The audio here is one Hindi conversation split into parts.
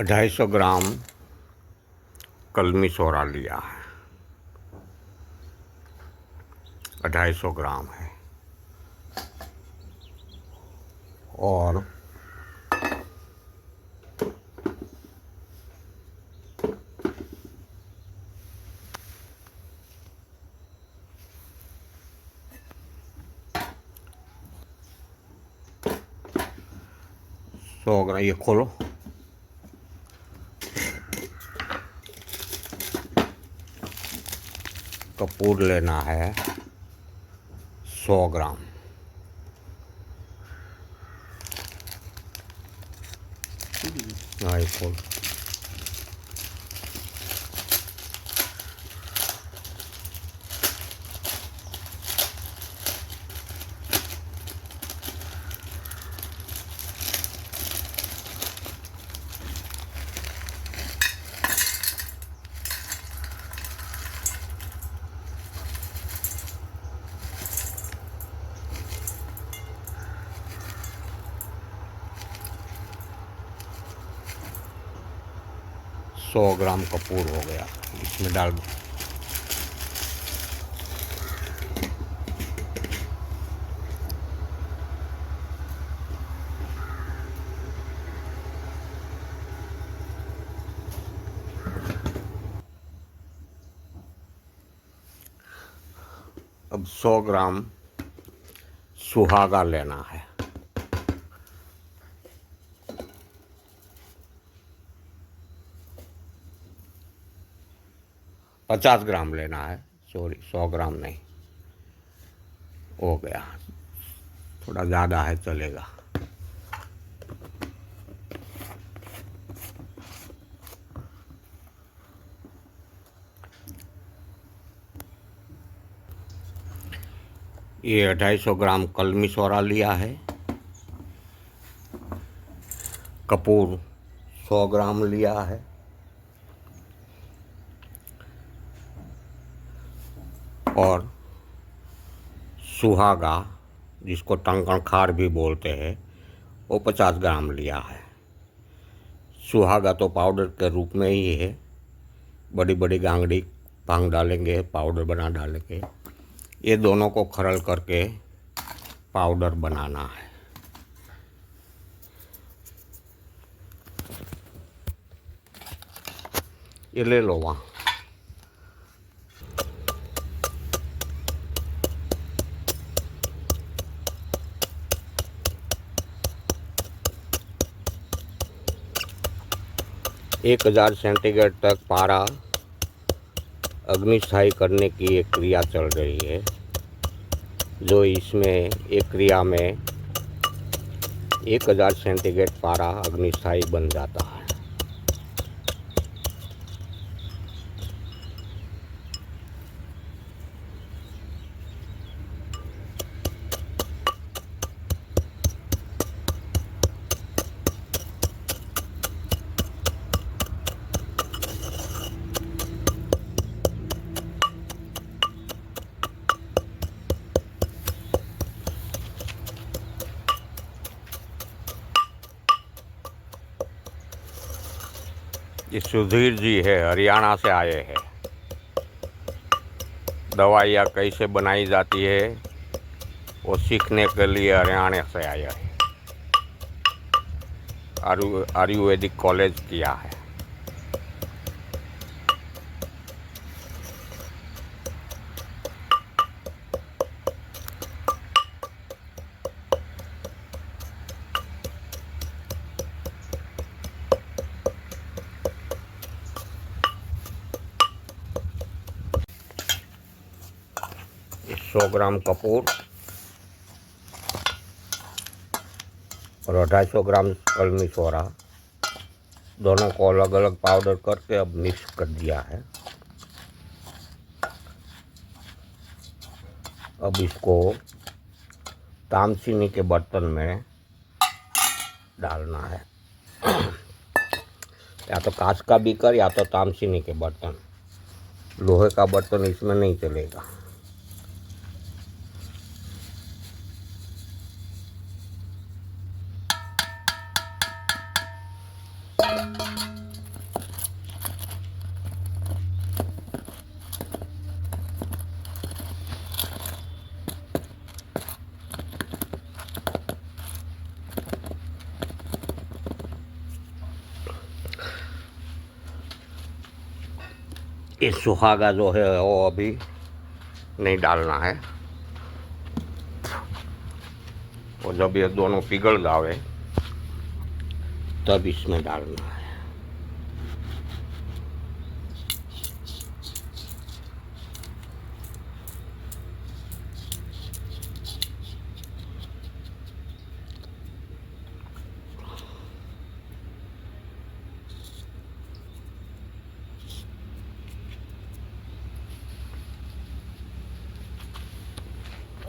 ₹250 ग्राम कलमी सोरा लिया है। 250 ग्राम है। और सौ ग्राम, ये खोलो, कपूर लेना है 100 ग्राम। हाँ, ये खोल। सौ ग्राम कपूर हो गया, इसमें डाल दो। अब 100 ग्राम सुहागा लेना है। 50 ग्राम लेना है, सॉरी 100 ग्राम नहीं, हो गया, थोड़ा ज़्यादा है, चलेगा। ये 250 ग्राम कलमी सोरा लिया है। कपूर 100 ग्राम लिया है। और सुहागा, जिसको टंकण खार भी बोलते हैं, वो 50 ग्राम लिया है। सुहागा तो पाउडर के रूप में ही है, बड़ी बड़ी गांगड़ी भांग डालेंगे, पाउडर बना डालेंगे। ये दोनों को खरल करके पाउडर बनाना है। ये ले लो वहाँ। एक 1000 सेंटीग्रेड तक पारा अग्निस्थायी करने की एक क्रिया चल रही है, जो इसमें एक क्रिया में 1000 सेंटीग्रेड पारा अग्निस्थायी बन जाता है। ये सुधीर जी है, हरियाणा से आए हैं। दवाइयाँ कैसे बनाई जाती है वो सीखने के लिए हरियाणा से आए हैं। आयुर्वेदिक कॉलेज किया है। 100 ग्राम कपूर और 250 ग्राम कलमी सोरा, दोनों को अलग अलग पाउडर करके अब मिक्स कर दिया है। अब इसको तामचीनी के बर्तन में डालना है, या तो कांच का बीकर या तो तामचीनी के बर्तन। लोहे का बर्तन इसमें नहीं चलेगा। ये सुहागा जो है वो अभी नहीं डालना है, और जब ये दोनों पिघल जावे तब इसमें डालना है।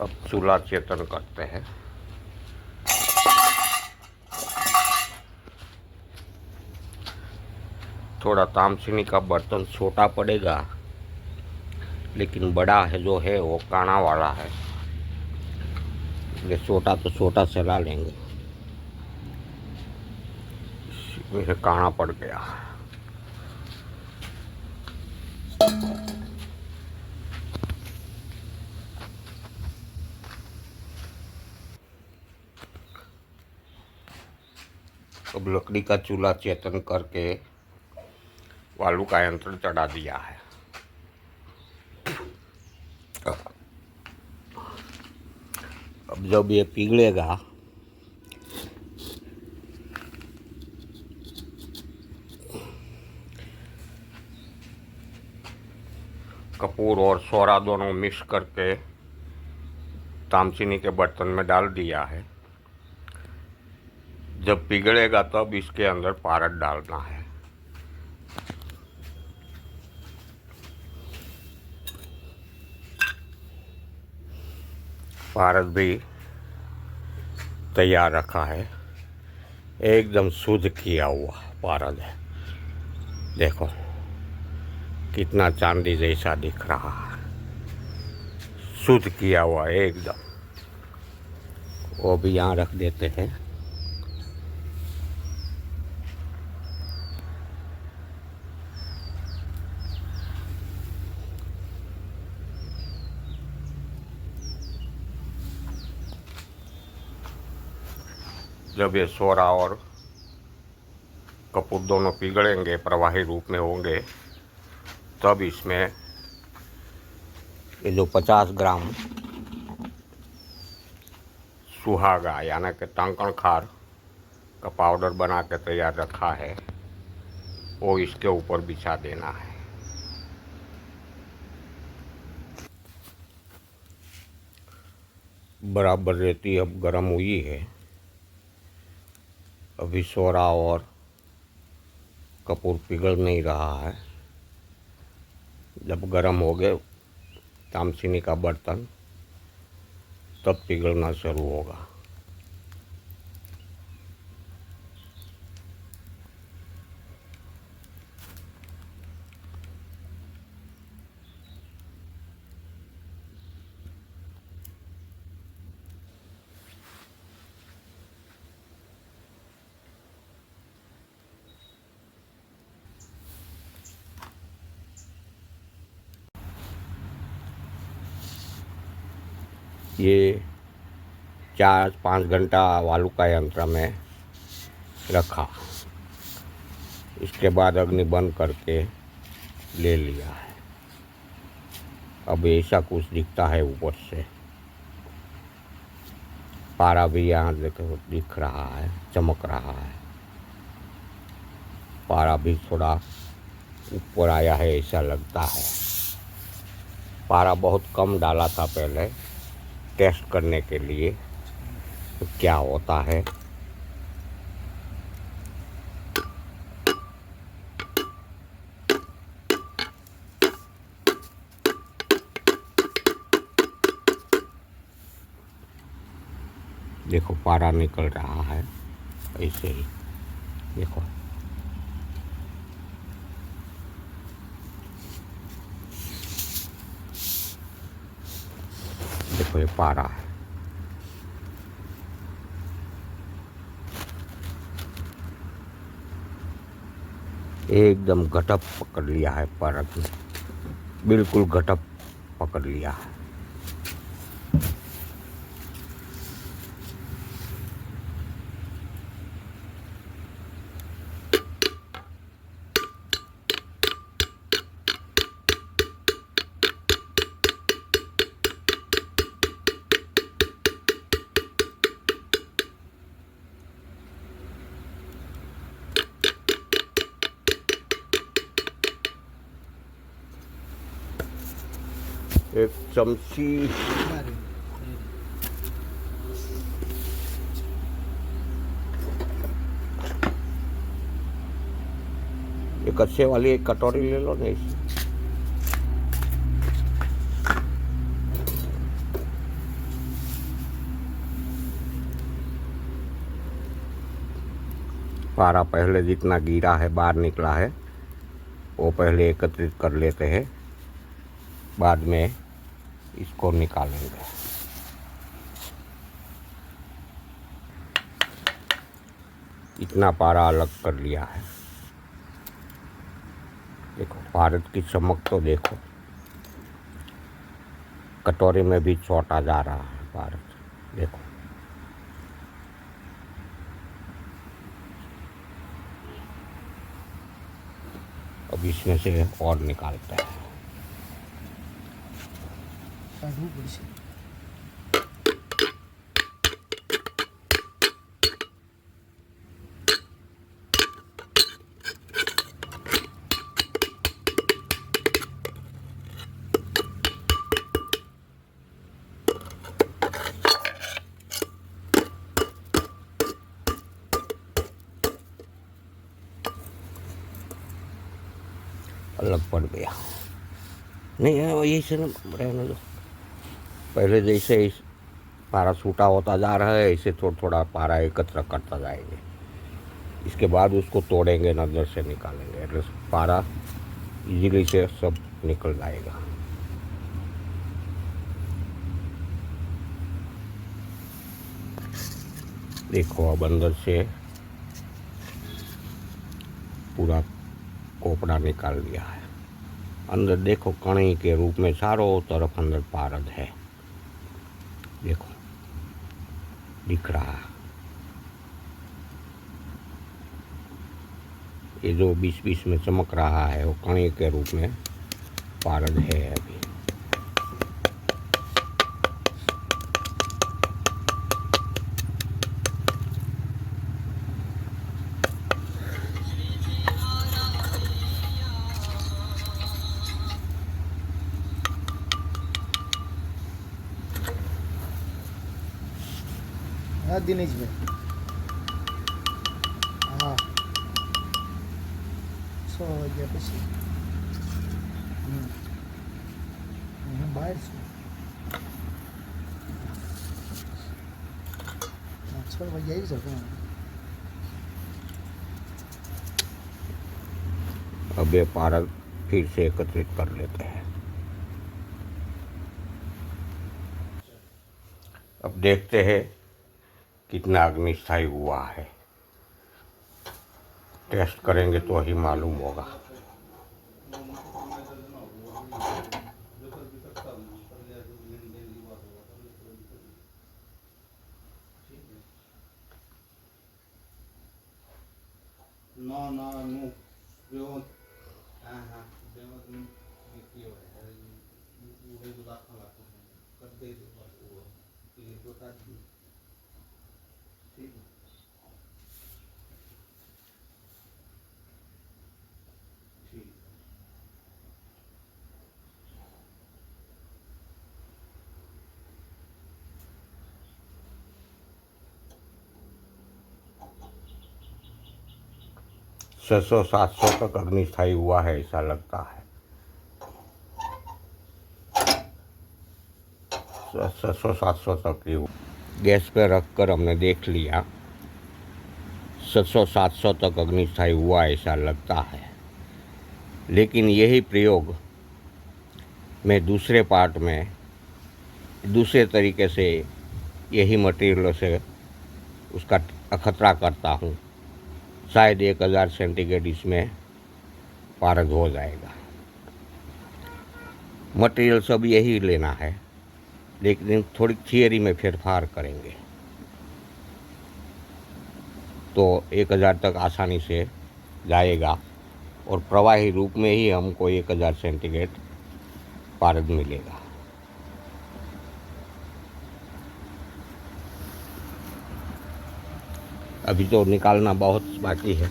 अब चूल्हा चेतन करते हैं। थोड़ा तामचीनी का बर्तन छोटा पड़ेगा, लेकिन बड़ा है जो है वो काना वाला है, ये छोटा तो छोटा चला लेंगे। इसमें काना पड़ गया। अब लकड़ी का चूल्हा चेतन करके वालू का यंत्र चढ़ा दिया है। अब जब ये पिघलेगा कपूर और सोरा दोनों मिक्स करके तामचीनी के बर्तन में डाल दिया है। जब पिघलेगा तब इसके अंदर पारद डालना है। पारद भी तैयार रखा है, एकदम शुद्ध किया हुआ पारद है। देखो कितना चांदी जैसा दिख रहा है, शुद्ध किया हुआ एकदम। वो भी यहाँ रख देते हैं। जब ये सोरा और कपूर दोनों पिघलेंगे, प्रवाही रूप में होंगे, तब इसमें ये जो 50 ग्राम सुहागा यानी कि टंकण खार का पाउडर बना के तैयार रखा है, वो इसके ऊपर बिछा देना है। बराबर रेती अब गर्म हुई है। अभी सोरा और कपूर पिघल नहीं रहा है। जब गर्म हो गए तामचीनी का बर्तन, तब पिघलना शुरू होगा। ये 4-5 घंटा वालू का यंत्र में रखा, इसके बाद अग्नि बंद करके ले लिया है। अब ऐसा कुछ दिखता है ऊपर से। पारा भी यहाँ देखो दिख रहा है, चमक रहा है। पारा भी थोड़ा ऊपर आया है ऐसा लगता है। पारा बहुत कम डाला था पहले टेस्ट करने के लिए तो क्या होता है। देखो पारा निकल रहा है ऐसे ही। देखो देखो ये पारा है। एकदम घटप पकड़ लिया है पारा ने, बिल्कुल घटप पकड़ लिया है। एक चमची एक अच्छे वाली एक कटोरी ले लो नहीं। पारा पहले जितना गिरा है बाहर निकला है वो पहले एकत्रित कर लेते हैं, बाद में इसको निकालेंगे। इतना पारा अलग कर लिया है। देखो भारत की चमक तो देखो, कटोरी में भी छोटा जा रहा है भारत। देखो अब इसमें से और निकालते हैं। अलग पड़ गया नहीं है वो, यही से रहने दो। पहले जैसे इस पारा छूटा होता जा रहा है ऐसे थोड़ा थोड़ा पारा एकत्र करता जाएंगे। इसके बाद उसको तोड़ेंगे, नजर से निकालेंगे, એટલે पारा इजीली से सब निकल जाएगा। देखो अब अंदर से पूरा कोपड़ा निकाल लिया है। अंदर देखो कणी के रूप में चारों तरफ अंदर पारद है। देखो दिख रहा है। ये जो बीच बीच में चमक रहा है वो कणी के रूप में पारद है अभी। हाँ दिनेश भाई, हाँ 6 વાગ્યા પછી હું બહાર છું। 6 વાગ્યા આવી શકું। अब ये पारद फिर से एकत्रित कर लेते हैं। अब देखते हैं कितना अग्निस्थायी हुआ है। टेस्ट करेंगे तो ही मालूम होगा। No, no, no. Yo, ajá, yo no me quiero. Yo vou dar falar com ele. Cadê ele botar aqui? Sim. Sim. 600-700 तक अग्निस्थायी हुआ है ऐसा लगता है। 600-700 तक ही गैस पे रख कर हमने देख लिया, 600-700 तक अग्निस्थायी हुआ ऐसा लगता है। लेकिन यही प्रयोग मैं दूसरे पार्ट में दूसरे तरीके से यही मटेरियल से उसका अखतरा करता हूँ, शायद 1000 सेंटीग्रेड इसमें पारद हो जाएगा। मटेरियल सब यही लेना है, लेकिन थोड़ी थियरी में फेरफार करेंगे तो 1000 तक आसानी से जाएगा और प्रवाही रूप में ही हमको 1000 सेंटीग्रेड पारद मिलेगा। अभी तो निकालना बहुत बाकी है,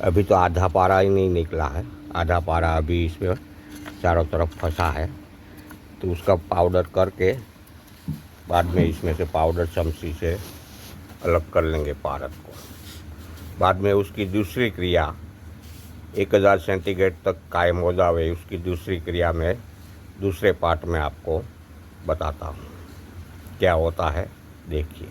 अभी तो आधा पारा ही नहीं निकला है, आधा पारा अभी इसमें चारों तरफ फंसा है। तो उसका पाउडर करके बाद में इसमें से पाउडर चमची से अलग कर लेंगे पारद को। बाद में उसकी दूसरी क्रिया 1000 सेंटीग्रेड तक कायम हो जाए, उसकी दूसरी क्रिया में दूसरे पार्ट में आपको बताता हूँ क्या होता है, देखिए।